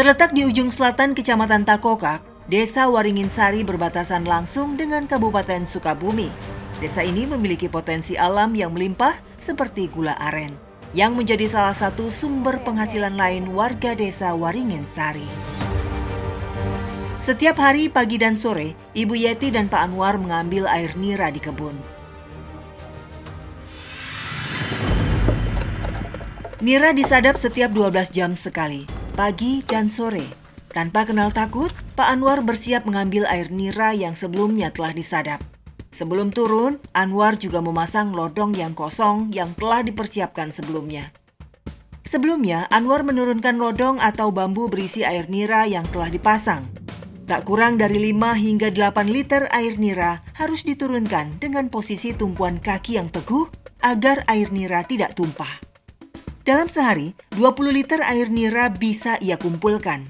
Terletak di ujung selatan Kecamatan Takokak, Desa Waringin Sari berbatasan langsung dengan Kabupaten Sukabumi. Desa ini memiliki potensi alam yang melimpah seperti gula aren, yang menjadi salah satu sumber penghasilan lain warga Desa Waringin Sari. Setiap hari pagi dan sore, Ibu Yeti dan Pak Anwar mengambil air nira di kebun. Nira disadap setiap 12 jam sekali, pagi dan sore. Tanpa kenal takut, Pak Anwar bersiap mengambil air nira yang sebelumnya telah disadap. Sebelum turun, Anwar juga memasang lodong yang kosong yang telah dipersiapkan sebelumnya. Sebelumnya, Anwar menurunkan lodong atau bambu berisi air nira yang telah dipasang. Tak kurang dari 5 hingga 8 liter air nira harus diturunkan dengan posisi tumpuan kaki yang teguh agar air nira tidak tumpah. Dalam sehari, 20 liter air nira bisa ia kumpulkan.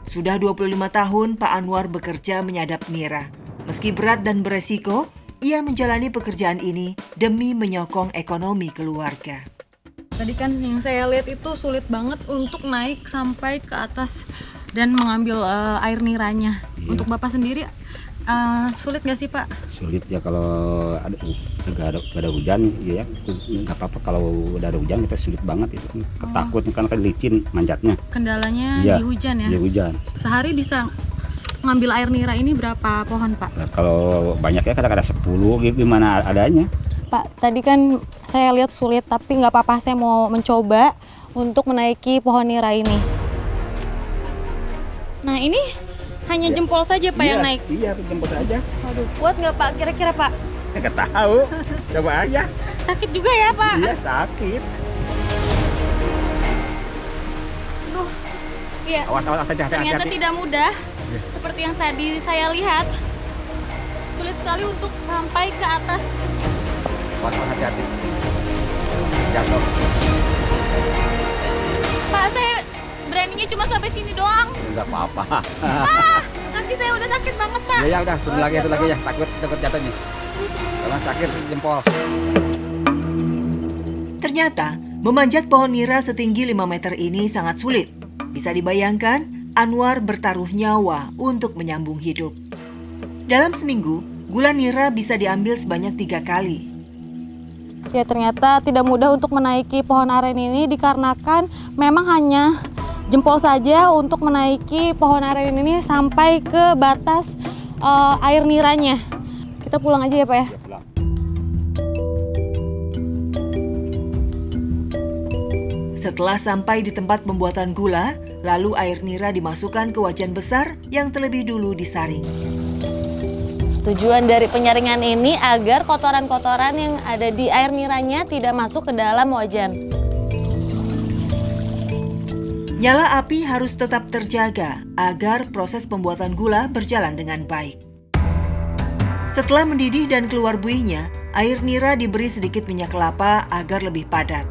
Sudah 25 tahun Pak Anwar bekerja menyadap nira. Meski berat dan beresiko, ia menjalani pekerjaan ini demi menyokong ekonomi keluarga. Tadi kan yang saya lihat itu sulit banget untuk naik sampai ke atas dan mengambil air niranya. Iya. Untuk Bapak sendiri sulit nggak sih Pak? Sulit ya kalau ada hujan, ya nggak apa-apa. Kalau udah ada hujan kita sulit banget itu. Ketakut kan licin manjatnya. Kendalanya Iya, di hujan ya? Di hujan. Sehari bisa ngambil air nira ini berapa pohon Pak? Nah, kalau banyak ya kadang-kadang 10 gitu gimana adanya. Pak, tadi kan saya lihat sulit, tapi nggak apa-apa, saya mau mencoba untuk menaiki pohon nira ini. Nah, ini hanya jempol saja Pak yang naik? Iya, jempol saja. Waduh, kuat nggak Pak kira-kira Pak? Nggak tahu, coba aja. Sakit juga ya Pak? Iya, sakit. Aduh, iya. Awas, hati-hati. Ternyata tidak mudah. Seperti yang saya lihat, sulit sekali untuk sampai ke atas. Awas, hati-hati. Jatuh. Pak, saya beraninya cuma sampai sini doang. Nggak apa-apa. Kaki saya udah sakit banget Pak. Ya udah, turun lagi ya. Takut jatuh nih. Kalau sakit jempol. Ternyata, memanjat pohon nira setinggi 5 meter ini sangat sulit. Bisa dibayangkan, Anwar bertaruh nyawa untuk menyambung hidup. Dalam seminggu, gula nira bisa diambil sebanyak 3 kali. Ya, ternyata tidak mudah untuk menaiki pohon aren ini dikarenakan memang hanya jempol saja untuk menaiki pohon aren ini sampai ke batas air niranya. Kita pulang aja ya Pak ya? Setelah sampai di tempat pembuatan gula, lalu air nira dimasukkan ke wajan besar yang terlebih dulu disaring. Tujuan dari penyaringan ini agar kotoran-kotoran yang ada di air niranya tidak masuk ke dalam wajan. Nyala api harus tetap terjaga agar proses pembuatan gula berjalan dengan baik. Setelah mendidih dan keluar buihnya, air nira diberi sedikit minyak kelapa agar lebih padat.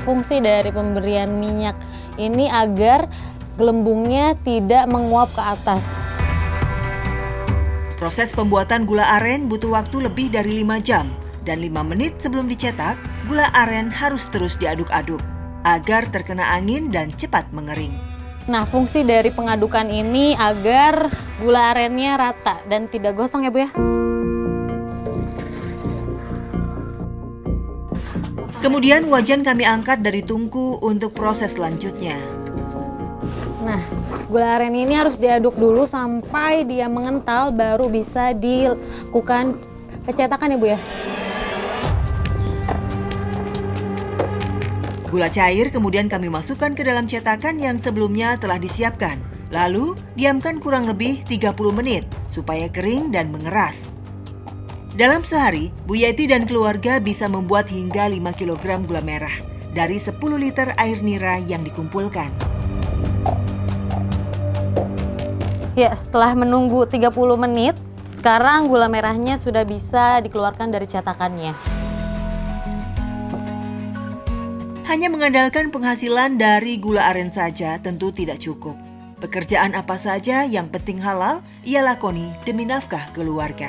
Fungsi dari pemberian minyak ini agar gelembungnya tidak menguap ke atas. Proses pembuatan gula aren butuh waktu lebih dari 5 jam dan 5 menit sebelum dicetak, gula aren harus terus diaduk-aduk agar terkena angin dan cepat mengering. Nah, fungsi dari pengadukan ini agar gula arennya rata dan tidak gosong ya Bu ya. Kemudian wajan kami angkat dari tungku untuk proses selanjutnya. Nah, gula aren ini harus diaduk dulu sampai dia mengental, baru bisa dilakukan pecetakan ya Bu ya. Gula cair kemudian kami masukkan ke dalam cetakan yang sebelumnya telah disiapkan. Lalu, diamkan kurang lebih 30 menit supaya kering dan mengeras. Dalam sehari, Bu Yeti dan keluarga bisa membuat hingga 5 kg gula merah dari 10 liter air nira yang dikumpulkan. Ya, setelah menunggu 30 menit, sekarang gula merahnya sudah bisa dikeluarkan dari cetakannya. Hanya mengandalkan penghasilan dari gula aren saja tentu tidak cukup. Pekerjaan apa saja yang penting halal, ia lakoni demi nafkah keluarga.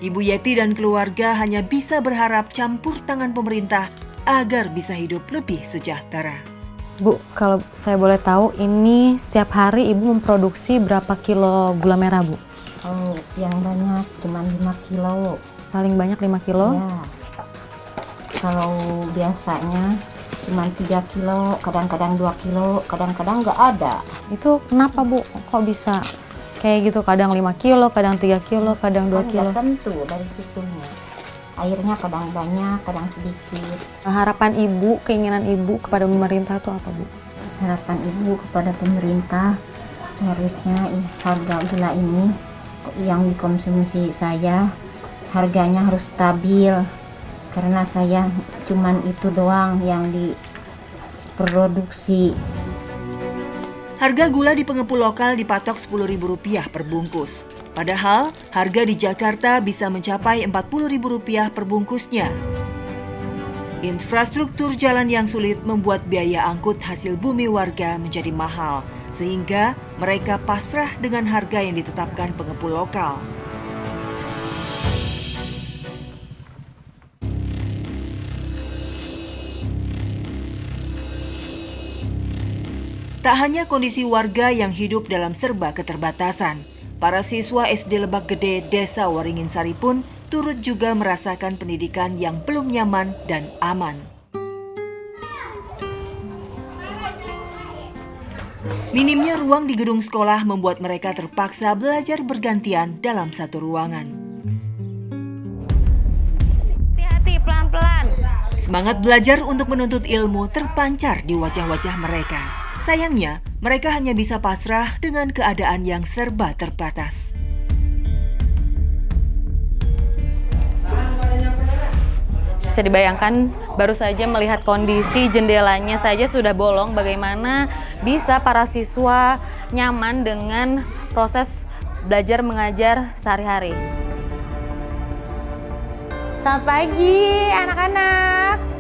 Ibu Yeti dan keluarga hanya bisa berharap campur tangan pemerintah agar bisa hidup lebih sejahtera. Bu, kalau saya boleh tahu, ini setiap hari Ibu memproduksi berapa kilo gula merah, Bu? Oh, yang banyak cuma 5 kilo. Paling banyak 5 kilo? Ya. Kalau biasanya cuma 3 kilo, kadang-kadang 2 kilo, kadang-kadang nggak ada. Itu kenapa, Bu? Kok bisa kayak gitu? Kadang 5 kilo, kadang 3 kilo, kadang 2 Kan kilo. nggak tentu dari situnya. Airnya kadang banyak, kadang sedikit. Harapan Ibu, keinginan Ibu kepada pemerintah itu apa, Bu? Harapan ibu kepada pemerintah, seharusnya harga gula ini yang dikonsumsi saya harganya harus stabil, karena saya cuman itu doang yang diproduksi. Harga gula di pengepul lokal dipatok Rp10.000 per bungkus. Padahal harga di Jakarta bisa mencapai Rp40.000 per bungkusnya. Infrastruktur jalan yang sulit membuat biaya angkut hasil bumi warga menjadi mahal, sehingga mereka pasrah dengan harga yang ditetapkan pengepul lokal. Tak hanya kondisi warga yang hidup dalam serba keterbatasan, para siswa SD Lebak Gede, Desa Waringin Sari pun turut juga merasakan pendidikan yang belum nyaman dan aman. Minimnya ruang di gedung sekolah membuat mereka terpaksa belajar bergantian dalam satu ruangan. Hati-hati, pelan-pelan. Semangat belajar untuk menuntut ilmu terpancar di wajah-wajah mereka. Sayangnya, mereka hanya bisa pasrah dengan keadaan yang serba terbatas. Bisa dibayangkan, baru saja melihat kondisi jendelanya saja sudah bolong, bagaimana bisa para siswa nyaman dengan proses belajar mengajar sehari-hari. Selamat pagi anak-anak.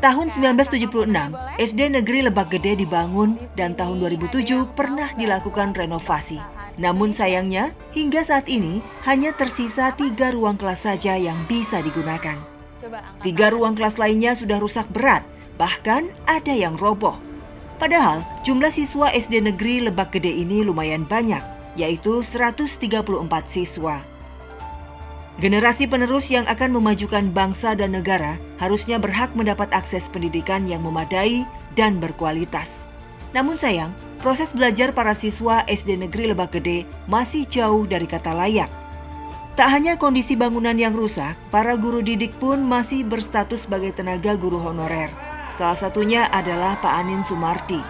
Tahun 1976, SD Negeri Lebak Gede dibangun dan tahun 2007 pernah dilakukan renovasi. Namun sayangnya, hingga saat ini hanya tersisa 3 ruang kelas saja yang bisa digunakan. 3 ruang kelas lainnya sudah rusak berat, bahkan ada yang roboh. Padahal jumlah siswa SD Negeri Lebak Gede ini lumayan banyak, yaitu 134 siswa. Generasi penerus yang akan memajukan bangsa dan negara harusnya berhak mendapat akses pendidikan yang memadai dan berkualitas. Namun sayang, proses belajar para siswa SD Negeri Lebak Gede masih jauh dari kata layak. Tak hanya kondisi bangunan yang rusak, para guru didik pun masih berstatus sebagai tenaga guru honorer. Salah satunya adalah Pak Anin Sumardi.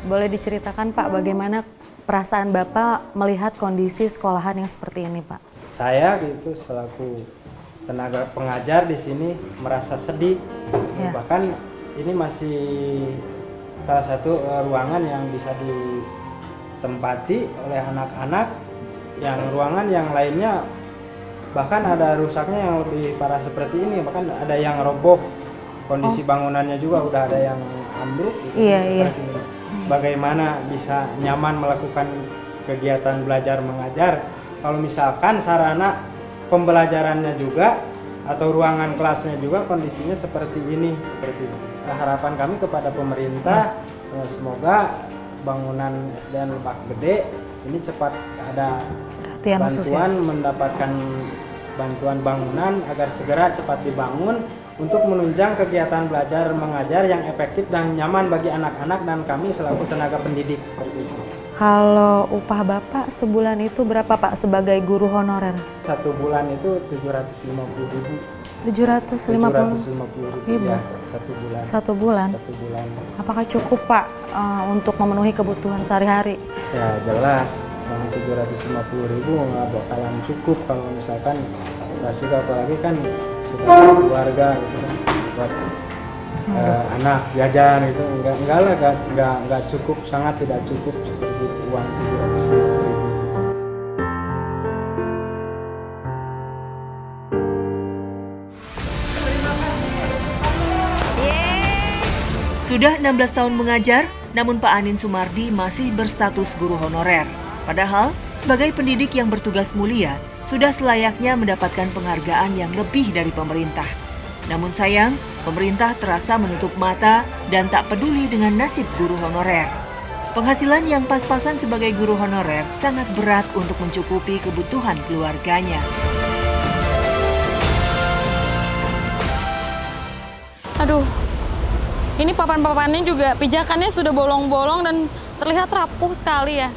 Boleh diceritakan Pak, bagaimana perasaan Bapak melihat kondisi sekolahan yang seperti ini, Pak? Saya gitu selaku tenaga pengajar di sini merasa sedih. Ya. Bahkan ini masih salah satu ruangan yang bisa ditempati oleh anak-anak. Yang ruangan yang lainnya bahkan ada rusaknya yang lebih parah seperti ini, bahkan ada yang roboh. Kondisi bangunannya juga udah ada yang ambruk gitu. Iya. Bagaimana bisa nyaman melakukan kegiatan belajar mengajar kalau misalkan sarana pembelajarannya juga atau ruangan kelasnya juga kondisinya seperti ini. Harapan kami kepada pemerintah, semoga bangunan SDN Lebak Gede ini cepat ada bantuan, mendapatkan bantuan bangunan agar segera cepat dibangun untuk menunjang kegiatan belajar mengajar yang efektif dan nyaman bagi anak-anak dan kami selaku tenaga pendidik seperti itu. Kalau upah Bapak sebulan itu berapa Pak sebagai guru honorer? 1 bulan itu 750.000. 750.000 ya, 1 bulan. 1 bulan. 1 bulan. Apakah cukup Pak untuk memenuhi kebutuhan sehari-hari? Ya jelas, 750.000 nggak bakalan cukup kalau misalkan kasih, apalagi kan sebagai keluarga gitu kan buat anak jajan gitu, nggak cukup, sangat tidak cukup seperti uang 750.000. Sudah 16 tahun mengajar, namun Pak Anin Sumardi masih berstatus guru honorer. Padahal, sebagai pendidik yang bertugas mulia, sudah selayaknya mendapatkan penghargaan yang lebih dari pemerintah. Namun sayang, pemerintah terasa menutup mata dan tak peduli dengan nasib guru honorer. Penghasilan yang pas-pasan sebagai guru honorer sangat berat untuk mencukupi kebutuhan keluarganya. Aduh, ini papan-papannya juga pijakannya sudah bolong-bolong dan terlihat rapuh sekali ya.